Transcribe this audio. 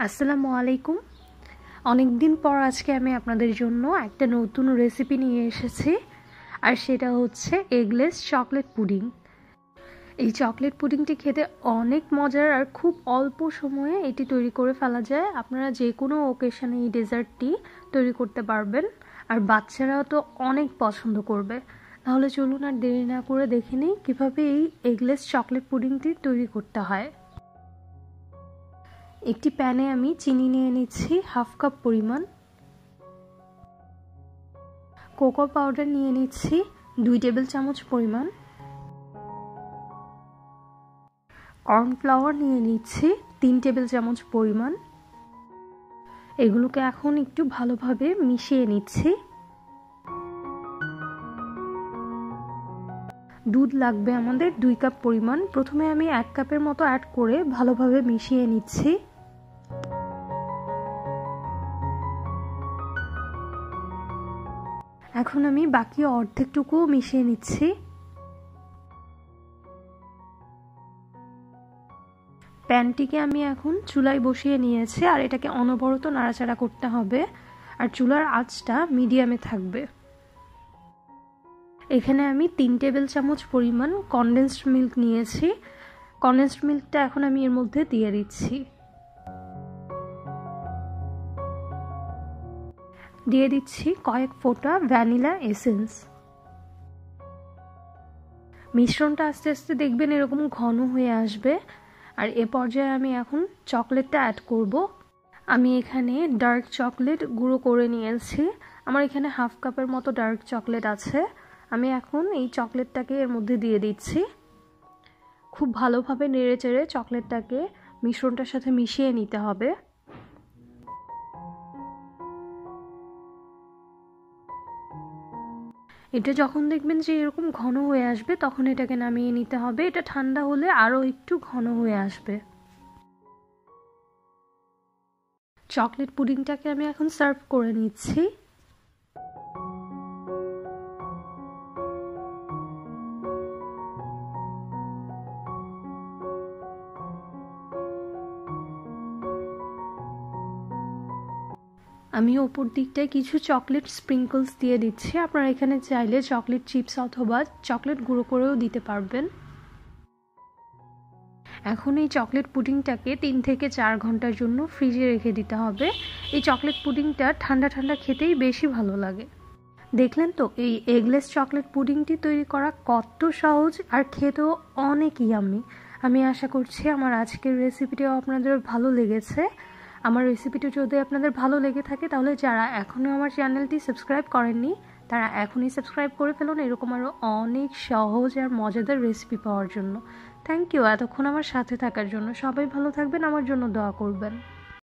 আসসালামু আলাইকুম। অনেক দিন পর আজকে আমি আপনাদের জন্য একটা নতুন রেসিপি নিয়ে এসেছি, আর সেটা হচ্ছে এগলেস চকলেট পুডিং। এই চকলেট পুডিংটি খেতে অনেক মজার আর খুব অল্প সময়ে এটি তৈরি করে ফেলা যায়। আপনারা যে কোনো ওকেশনে এই ডেজার্টটি তৈরি করতে পারবেন, আর বাচ্চারাও তো অনেক পছন্দ করবে। তাহলে চলুন আর দেরি না করে দেখে নিই কীভাবে এই এগলেস চকলেট পুডিংটি তৈরি করতে হয়। একটি প্যানে আমি চিনি নিয়ে নিচ্ছি হাফ কাপ পরিমাণ, কোকো পাউডার নিয়ে নিচ্ছি 2 টেবিল চামচ পরিমাণ, কর্নফ্লাওয়ার নিয়ে নিচ্ছি 3 টেবিল চামচ পরিমাণ। এগুলোকে এখন একটু ভালোভাবে মিশিয়ে নিচ্ছি। দুধ লাগবে আমাদের 2 কাপ পরিমাণ। প্রথমে আমি 1 কাপের মতো অ্যাড করে ভালোভাবে মিশিয়ে নিচ্ছি। এখন আমি বাকি অর্ধেকটুকু মিশিয়ে নিচ্ছি। প্যানটিকে আমি এখন চুলায় বসিয়ে নিয়েছি, আর এটাকে অনবরত নাড়াচাড়া করতে হবে, আর চুলার আঁচটা মিডিয়ামে থাকবে। এখানে আমি 3 টেবিল চামচ পরিমাণ কনডেন্সড মিল্ক নিয়েছি। কনডেন্সড মিল্কটা এখন আমি এর মধ্যে দিয়ে দিচ্ছি। দিয়ে দিচ্ছি কয়েক ফোঁটা ভ্যানিলা এসেন্স। মিশ্রণটা আস্তে আস্তে দেখবেন এরকম ঘন হয়ে আসবে, আর এ পর্যায়ে আমি এখন চকলেটটা অ্যাড করব। আমি এখানে ডার্ক চকলেট গুঁড়ো করে নিয়েছি। আমার এখানে হাফ কাপের মতো ডার্ক চকলেট আছে। আমি এখন এই চকলেটটাকে এর মধ্যে দিয়ে দিচ্ছি। খুব ভালোভাবে নেড়েচেড়ে চকলেটটাকে মিশ্রণটার সাথে মিশিয়ে নিতে হবে। এটা যখন দেখবেন যে এরকম ঘন হয়ে আসবে, তখন এটাকে নামিয়ে নিতে হবে। এটা ঠান্ডা হলে আরও একটু ঘন হয়ে আসবে। চকলেট পুডিংটাকে আমি এখন সার্ভ করে নিচ্ছি। আমি ওপর দিকটায় কিছু চকলেট স্প্রিঙ্কলস দিয়ে দিচ্ছি। আপনারা এখানে চাইলে চকলেট চিপস অথবা চকলেট গুঁড়ো করেও দিতে পারবেন। এখন এই চকলেট পুডিংটাকে 3 থেকে 4 ঘন্টার জন্য ফ্রিজে রেখে দিতে হবে। এই চকলেট পুডিংটা ঠান্ডা ঠান্ডা খেতেই বেশি ভালো লাগে। দেখলেন তো এই এগলেস চকলেট পুডিংটি তৈরি করা কত সহজ, আর খেতেও অনেক ইয়াম্মি। আমি আশা করছি আমার আজকের রেসিপিটিও আপনাদের ভালো লেগেছে। আমার রেসিপিটি যদি আপনাদের ভালো লেগে থাকে, তাহলে যারা এখনও আমার চ্যানেলটি সাবস্ক্রাইব করেননি তারা এখনই সাবস্ক্রাইব করে ফেলুন, এরকম আরও অনেক সহজ আর মজাদার রেসিপি পাওয়ার জন্য। থ্যাংক ইউ এতক্ষণ আমার সাথে থাকার জন্য। সবাই ভালো থাকবেন, আমার জন্য দোয়া করবেন।